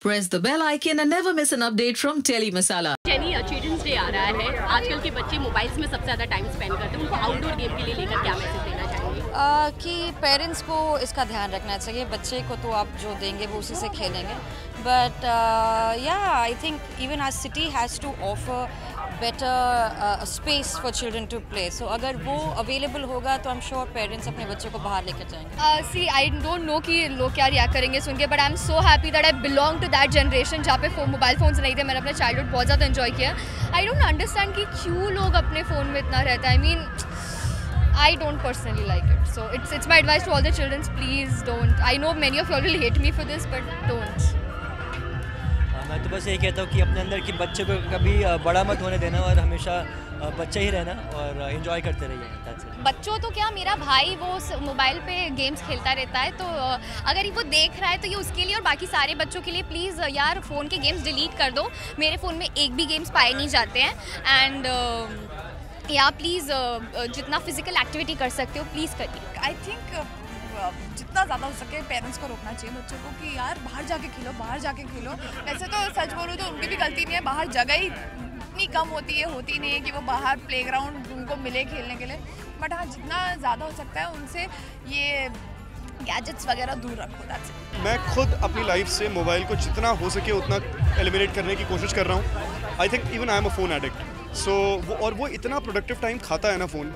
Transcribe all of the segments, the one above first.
Press the bell icon and never miss an update from Tele Masala. Jenny, children's day आ रहा है। आजकल के बच्चे मोबाइल्स में सबसे ज़्यादा टाइम स्पेंड करते हैं। उनको आउटडोर गेम के लिए लेकर क्या मैसेज देना चाहेंगे? कि पेरेंट्स को इसका ध्यान रखना चाहिए। बच्चे को तो आप जो देंगे वो उसी से खेलेंगे, but I think even our city has to offer better space for children to play. So अगर वो अवेलेबल होगा तो आई एम श्योर पेरेंट्स अपने बच्चों को बाहर लेकर जाएंगे। सी आई डोंट नो कि लोग क्या रिएक्ट करेंगे सुन के, but I am so happy that I belong to that generation जहाँ पे मोबाइल फ़ोन्स नहीं थे। मैंने अपना चाइल्डहुड बहुत ज़्यादा एंजॉय किया। आई डोंट अंडरस्टैंड कि क्यों लोग अपने फ़ोन में इतना रहता है। I mean I don't personally like it, so it's my advice to all the children, please don't. I know many of you all will hate me for this, but don't. मैं तो बस यही कहता हूँ कि अपने अंदर की बच्चे को कभी बड़ा मत होने देना और हमेशा बच्चा ही रहना और एंजॉय करते रहिए। बच्चों तो क्या, मेरा भाई वो मोबाइल पे गेम्स खेलता रहता है, तो अगर वो देख रहा है तो ये उसके लिए और बाकी सारे बच्चों के लिए प्लीज़ यार फ़ोन के गेम्स डिलीट कर दो। मेरे फ़ोन में एक भी गेम्स पाए नहीं जाते हैं। एंड या प्लीज़ जितना फिजिकल एक्टिविटी कर सकते हो प्लीज़ करिए। आई थिंक जितना ज़्यादा हो सके पेरेंट्स को रोकना चाहिए बच्चों को कि यार बाहर जाके खेलो, बाहर जाके खेलो। वैसे तो सच बोलूँ तो उनकी भी गलती नहीं है, बाहर जगह ही इतनी कम होती नहीं है कि वो बाहर प्लेग्राउंड उनको मिले खेलने के लिए। बट हाँ, जितना ज़्यादा हो सकता है उनसे ये गैजेट्स वगैरह दूर रखो। That's it. मैं खुद अपनी लाइफ से मोबाइल को जितना हो सके उतना एलिमिनेट करने की कोशिश कर रहा हूँ। आई think even I am a phone addict. वो इतना प्रोडक्टिव टाइम खाता है ना फ़ोन।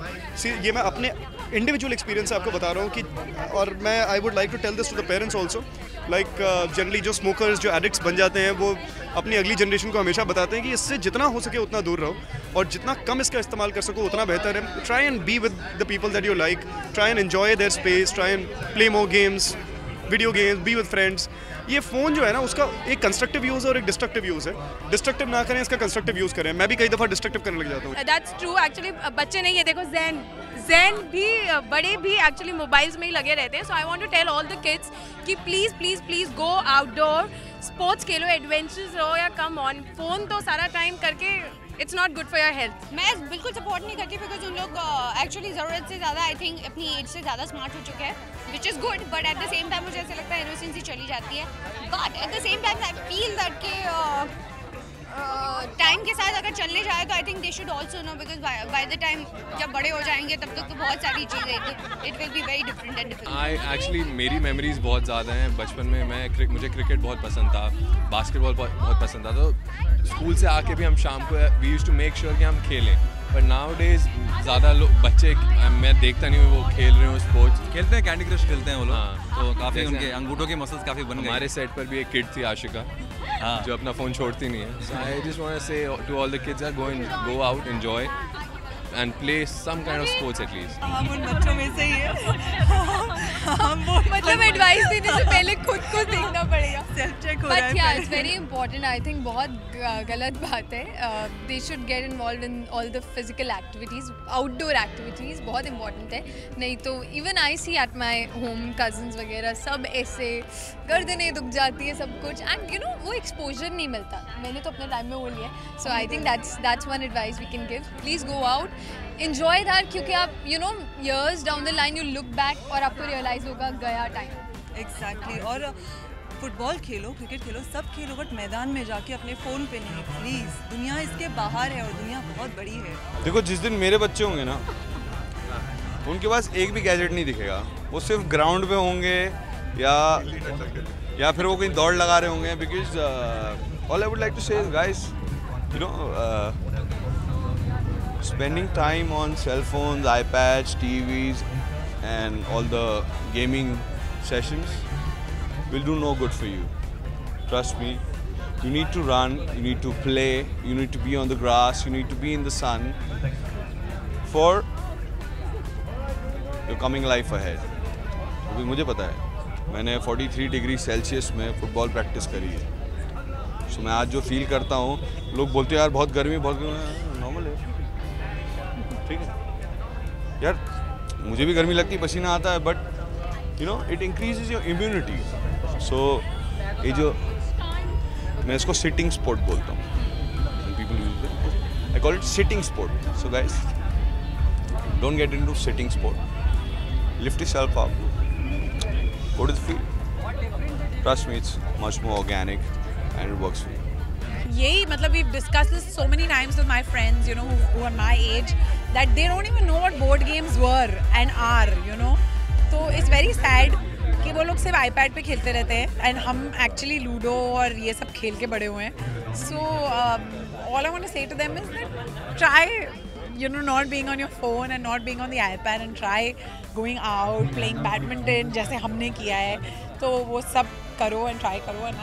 ये मैं अपने इंडिविजुअल एक्सपीरियंस से आपको बता रहा हूँ कि, और मैं I would like to tell this to the parents also. Like generally जो स्मोकर्स, जो एडिक्ट्स बन जाते हैं, वो अपनी अगली जनरेशन को हमेशा बताते हैं कि इससे जितना हो सके उतना दूर रहो और जितना कम इसका इस्तेमाल कर सको उतना बेहतर है। Try and be with the people that you like, try and enjoy there space, try and play more games, video games, be with friends. ये फ़ोन जो है ना, उसका एक कंस्ट्रक्टिव यूज़ है और एक डिस्ट्रक्टिव यूज़ है। डिस्ट्रक्टिव ना करें, इसका कंस्ट्रक्टिव यूज़ करें। मैं भी कई दफ़ा डिस्ट्रक्टिव करने लग जाता हूँ। That's true. एक्चुअली बच्चे नहीं है, देखो ज़ैन भी बड़े भी एक्चुअली मोबाइल्स में ही लगे रहते हैं। So I want to tell all the kids कि please please please go outdoor, sports खेलो, एडवेंचर्स रहो या कम ऑन। फ़ोन तो सारा टाइम करके it's not good for your health. मैं बिल्कुल सपोर्ट नहीं करती, बिकॉज उन लोग एक्चुअली ज़रूरत से ज़्यादा आई थिंक अपनी एज से ज़्यादा स्मार्ट हो चुके हैं, which is good. But at the same time मुझे ऐसा लगता है इनोसेंसी चली जाती है। But at the same time I feel that के टाइम के साथ अगर चलने जाए तो I think they should also know, because by the time जब बड़े हो जाएंगे तब तक तो बहुत सारी चीज़ें it will be very different and different. Actually मेरी मेमोरीज बहुत ज़्यादा हैं। बचपन में मुझे क्रिकेट बहुत पसंद था, बास्केटबॉल बहुत पसंद था। तो स्कूल से आके भी हम शाम को we used to make sure कि हम खेलें। पर नाउ डेज ज़्यादा लोग बच्चे, मैं देखता नहीं हूँ वो खेल रहे हो स्पोर्ट्स। खेलते हैं, कैंडी क्रश खेलते हैं वो लोग। हाँ, तो काफ़ी उनके अंगूठों के मसल्स काफ़ी बन गए। हमारे सेट पर भी एक किड थी आशिका, जो अपना फ़ोन छोड़ती नहीं है। So I just want to say to all the kids go out, enjoy and play some kind of sports at least. हम उन बच्चों में से ही है। हम वो मतलब एडवाइस देने से पहले खुद को देखना पड़ेगा, सेल्फ चेक हो रहा है। But yeah it's very important. I think बहुत गलत बात है। They should get involve in all the physical activities, outdoor activities बहुत इंपॉर्टेंट है। नहीं तो even I see at my home cousins वगैरह सब ऐसे गर्दनें दुख जाती है सब कुछ, एंड यू नो वो एक्सपोजर नहीं मिलता। मैंने तो अपने टाइम में वो लिया। So I think that's one advice we can give. Please go out, enjoy that, क्योंकि आप years down the line you look back और आपको realize होगा गया टाइम। एग्जैक्टली। और फुटबॉल खेलो, क्रिकेट खेलो, सब खेलो, बट मैदान में जाके अपने फ़ोन पे नहीं प्लीज़। दुनिया इसके बाहर है और दुनिया बहुत बड़ी है। देखो, जिस दिन मेरे बच्चे होंगे ना, उनके पास एक भी गैजेट नहीं दिखेगा। वो सिर्फ ग्राउंड पे होंगे या फिर वो कहीं दौड़ लगा रहे होंगे। Because all I would like to say guys, spending time on cell phones, iPads, TVs and all the gaming sessions will do no good for you. Trust me. You need to run, you need to play, you need to be on the grass, you need to be in the sun for your coming life ahead. क्योंकि मुझे पता है, मैंने 43 degree Celsius में football practice करी है। So मैं आज जो फील करता हूँ, लोग बोलते हैं यार बहुत गर्मी, नॉर्मल है, ठीक है यार, मुझे भी गर्मी लगती है, पसीना आता है, but it increases your immunity. So ये जो मैं इसको सिटिंग स्पोर्ट बोलता हूँ, people use it, I call it sitting sport. So guys, don't get into sitting sport, lift yourself up, go to the field, trust me, it's much more organic, and it works for me. यही मतलब we've discussed this so many times with my friends, you know, who are my age, that they don't even know what board games were and are, you know. तो it's very sad कि वो लोग सिर्फ iPad पे खेलते रहते हैं and हम actually लूडो और ये सब खेल के बड़े हुए हैं. So all I want to say to them is that try, you know, not being on your phone and not being on the iPad, and try going out, playing badminton जैसे हमने किया है. तो वो सब करो and try करो, and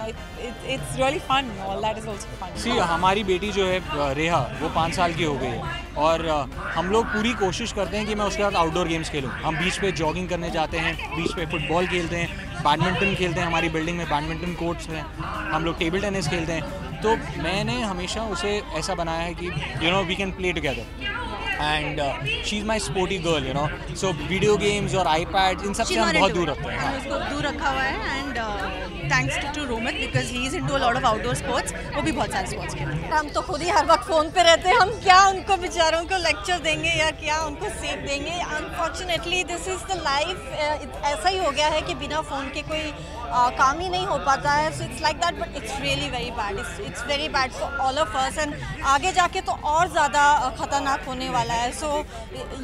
it's really fun. All that is also fun. See, हमारी बेटी जो है रेहा, वो 5 साल की हो गई है और हम लोग पूरी कोशिश करते हैं कि मैं उसके साथ आउटडोर गेम्स खेलूं. हम बीच पे जॉगिंग करने जाते हैं, बीच पे फुटबॉल खेलते हैं, बैडमिंटन खेलते हैं. हमारी बिल्डिंग में बैडमिंटन कोर्ट्स हैं, हम लोग टेबल टेनिस खेलते हैं. तो मैंने हमेशा उसे ऐसा बनाया है कि you know we can play together. And she's my sporty girl, you know. So video games और iPads इन सब से हम बहुत दूर रखते हैं. हमने उसको दूर रखा हुआ है and thanks to Romit because he is into a lot of outdoor sports. वो भी बहुत सारे sports खेलते हैं. हम तो खुद ही हर वक्त फ़ोन पे रहते हैं. हम क्या उनको बेचारों को लेक्चर देंगे या क्या उनको सीख देंगे. Unfortunately this is the life. ऐसा ही हो गया है कि बिना फ़ोन के कोई काम ही नहीं हो पाता है. So it's like that, but it's really very bad. It's very bad for all of us, and आगे जाके तो और ज़्यादा खतरनाक होने वाला है. So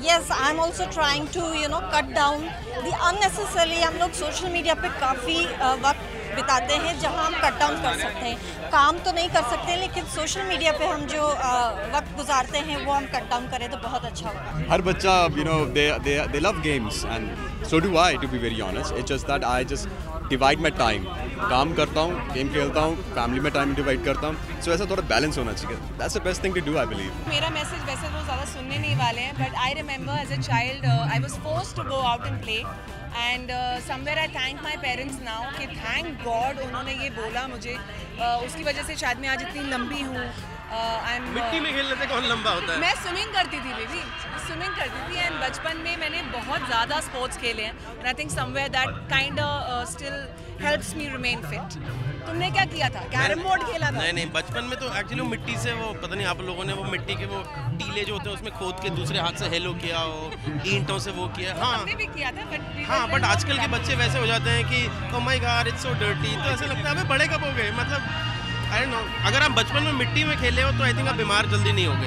yes, I'm also trying to, you know, cut down the unnecessarily. हम लोग सोशल मीडिया पे काफ़ी वक्त बिताते हैं जहाँ हम कट डाउन कर सकते हैं. काम तो नहीं कर सकते, लेकिन सोशल मीडिया पे हम जो वक्त गुजारते हैं वो हम कट डाउन करें तो बहुत अच्छा होगा. हर बच्चा, you know, they love games and so do I, to be very honest. It's just that I just divide my time. काम करता हूँ, गेम खेलता हूँ, फैमिली में टाइम डिवाइड करता हूँ. सो ऐसा थोड़ा बैलेंस होना चाहिए. That's the best thing to do, I believe. मेरा मैसेज वैसे तो ज़्यादा सुनने नहीं वाले हैं, but I remember as a child I was forced to go out and play, and somewhere I thank my parents now कि thank God उन्होंने ये बोला मुझे. उसकी वजह से शायद मैं आज इतनी लंबी हूँ. मिट्टी में खेलने से कौन लंबा होता है? मैं स्विमिंग करती थी बेबी, स्विमिंग करती थी, एंड बचपन में मैंने बहुत ज़्यादा स्पोर्ट्स खेले हैं, and I think somewhere that kind still helps me remain fit. तुमने क्या किया था? कैरम बोर्ड खेला था? नहीं, बचपन में तो एक्चुअली मिट्टी से वो पता नहीं आप लोगों ने वो मिट्टी के वो टीले जो होते हैं उसमें खोद के दूसरे हाथ से हेलो किया हो, ईंटों से वो किया. हाँ, हमने भी किया था. बट आजकल के बच्चे वैसे हो जाते हैं कि oh my God it's so dirty. तो ऐसा लगता है हमें बड़े कब हो गए. मतलब आई डोंट नो, अगर आप बचपन में मिट्टी में खेले हो तो आई थिंक आप बीमार जल्दी नहीं होगे.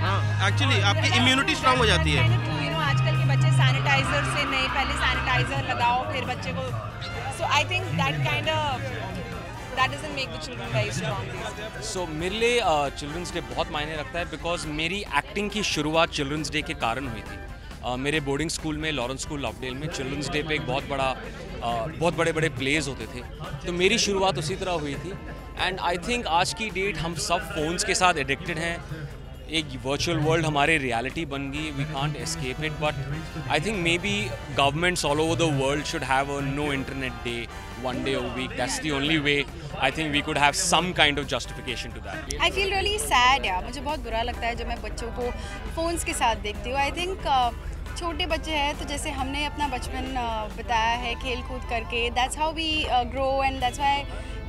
हाँ, एक्चुअली आपकी इम्यूनिटी स्ट्रांग हो जाती है. यू नो आजकल के बच्चे सैनिटाइजर से नहीं, पहले सैनिटाइजर लगाओ फिर बच्चे को. So I think that kind of that doesn't make the children very strong these days. So मेरे लिए चिल्ड्रंस डे बहुत मायने रखता है बिकॉज मेरी एक्टिंग की शुरुआत चिल्ड्रंस डे के कारण हुई थी. मेरे बोर्डिंग स्कूल में, लॉरेंस स्कूल लवडेल में, चिल्ड्रंस डे पे एक बहुत बड़े प्लेज होते थे. तो मेरी शुरुआत उसी तरह हुई थी. एंड आई थिंक आज की डेट हम सब फ़ोन्स के साथ एडिक्टेड हैं. एक वर्चुअल वर्ल्ड हमारे रियलिटी बन गई. We can't escape it. But I think maybe governments all over the world should have a no internet day, one day a week. That's the only way I think we could have some kind of justification to that. I feel really sad यार. मुझे बहुत बुरा लगता है जब मैं बच्चों को फ़ोन्स के साथ देखती हूँ. I think छोटे बच्चे हैं तो जैसे हमने अपना बचपन बिताया है खेल कूद करके. That's how we grow, and that's why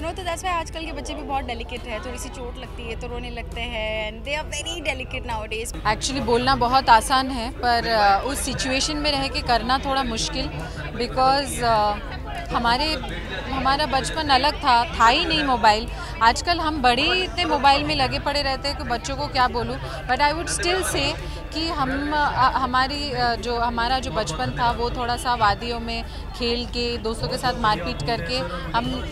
तो that's why आजकल के बच्चे भी बहुत डेलिकेट है. थोड़ी सी चोट लगती है तो रोने लगते हैं, and they are very delicate nowadays. Actually बोलना बहुत आसान है पर उस सिचुएशन में रह के करना थोड़ा मुश्किल. बिकॉज हमारा बचपन अलग था ही नहीं मोबाइल. आजकल हम बड़े इतने मोबाइल में लगे पड़े रहते हैं कि बच्चों को क्या बोलूँ. But I would still say कि हमारा जो बचपन था वो थोड़ा सा वादियों में खेल के दोस्तों के साथ मारपीट करके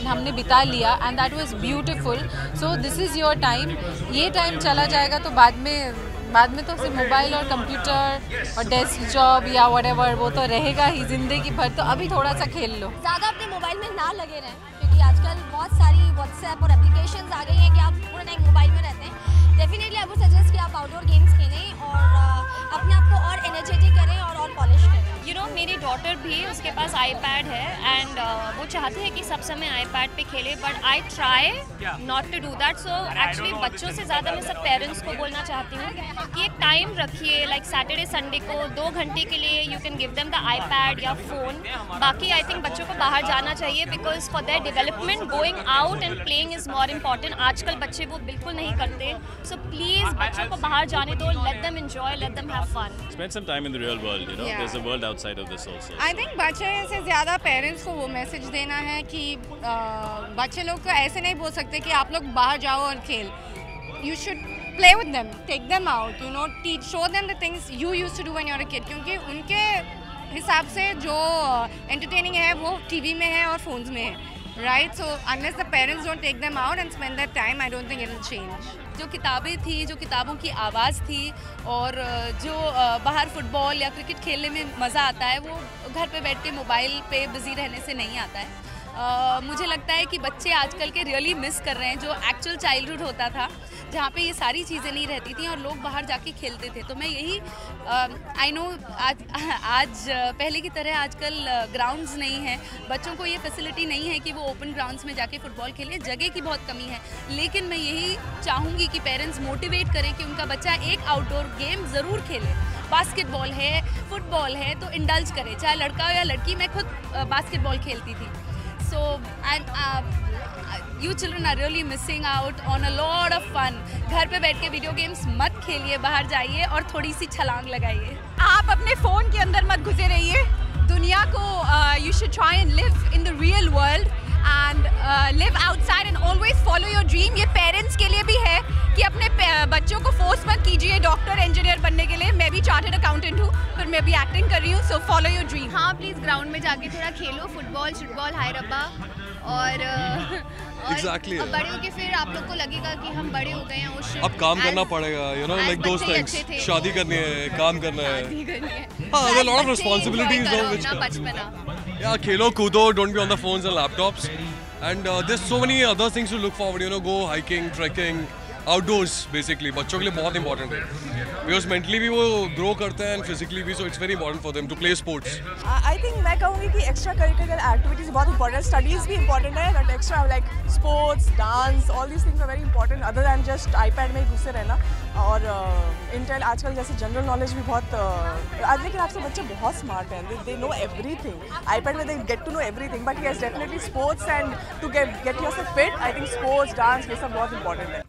हमने बिता लिया, and that was beautiful. So this is your time. ये टाइम चला जाएगा तो बाद में तो सिर्फ मोबाइल और कंप्यूटर और डेस्क जॉब या व्हाटएवर वो तो रहेगा ही ज़िंदगी भर. तो अभी थोड़ा सा खेल लो. ज़्यादा अपने मोबाइल में ना लगे रहें, क्योंकि आजकल बहुत सारी व्हाट्सएप और एप्लीकेशंस आ गई हैं कि आप पूरा टाइम मोबाइल में रहते हैं. डेफिनेटली आई वुड सजेस्ट कि आप आउटडोर गेम्स खेलें और अपने आप को और एनर्जेटिक करें और पॉलिश करें. यू नो मेरी डॉटर भी, उसके पास आईपैड है एंड वो चाहती है कि सब समय आईपैड पे खेले. But I try not to do that. So actually बच्चों से ज़्यादा मैं सब पेरेंट्स को बोलना चाहती हूँ कि एक टाइम रखिए, लाइक सैटरडे संडे को 2 घंटे के लिए you can give them the iPad या फ़ोन. बाकी आई थिंक बच्चों को बाहर जाना चाहिए because for their development going out and playing is more important. आजकल बच्चे वो बिल्कुल नहीं करते. सो प्लीज़ बच्चों को बाहर जाने दो. Let them enjoy, let them have fun. Spend some time in the real world, you know. There's a world outside of this also. I think बच्चे से ज़्यादा पेरेंट्स को वो मैसेज मैसेज देना है कि बच्चे लोग को ऐसे नहीं बोल सकते कि आप लोग बाहर जाओ और खेल. You should play with them, take them out, you know, teach, show them the things you used to do when you were a kid. क्योंकि उनके हिसाब से जो entertaining है वो TV में है और phones में है. Right, so unless the parents don't take them out and spend their time, I don't think it will change. जो किताबें थी, जो किताबों की आवाज़ थी और जो बाहर फुटबॉल या क्रिकेट खेलने में मज़ा आता है वो घर पे बैठ के मोबाइल पे बिज़ी रहने से नहीं आता है. मुझे लगता है कि बच्चे आजकल के रियली मिस कर रहे हैं जो एक्चुअल चाइल्डहुड होता था, जहाँ पे ये सारी चीज़ें नहीं रहती थी और लोग बाहर जाके खेलते थे. तो मैं यही आई नो आज पहले की तरह आजकल ग्राउंड्स नहीं हैं, बच्चों को ये फैसिलिटी नहीं है कि वो ओपन ग्राउंड्स में जाके फुटबॉल खेले, जगह की बहुत कमी है. लेकिन मैं यही चाहूँगी कि पेरेंट्स मोटिवेट करें कि उनका बच्चा एक आउटडोर गेम ज़रूर खेले. बास्केटबॉल है, फुटबॉल है तो इंडल्ज करे, चाहे लड़का हो या लड़की. मैं खुद बास्केटबॉल खेलती थी. So you children are really missing out on a lot of fun. घर पे बैठ के वीडियो गेम्स मत खेलिए, बाहर जाइए और थोड़ी सी छलांग लगाइए. आप अपने फ़ोन के अंदर मत घुसे रहिए. दुनिया को you should try and live in the real world and live outside and always follow your dream. ये पेरेंट्स के लिए भी है कि अपने बच्चों को फोर्स मत कीजिए डॉक्टर इंजीनियर बनने के लिए. मैं भी चार्टर्ड अकाउंटेंट हूँ, पर मैं भी एक्टिंग कर रही हूँ. So follow your dream. हाँ, प्लीज़ ग्राउंड में जाके थोड़ा खेलो, फुटबॉल शुटबॉल हाय रब्बा. और Exactly. और बड़े होके फिर आप लोग को लगेगा कि हम बड़े हो गए हैं. उस अब काम करना पड़ेगा, you know, like those things. शादी करनी है, काम करना है. हाँ, there are a lot of responsibilities though which come. Yeah, खेलो कूदो, don't be on the phones and laptops. And there's so many other things to look forward. You know, go hiking, trekking, outdoors basically. बच्चों के लिए बहुत important है. Because mentally भी वो grow करते हैं and physically भी, so it's very important for them to play sports. I think मैं कहूँगी कि extra curricular activities बहुत important. Studies भी important है, but extra like sports, dance, all these things are very important. Other than just iPad में घुसे रहना. और Intel आजकल जैसे general knowledge भी बहुत आज लेकिन आपसे बच्चे बहुत smart हैं. They know everything. iPad में they get to know everything. But yes, definitely sports and to get yourself fit. I think sports, dance ये सब बहुत important है.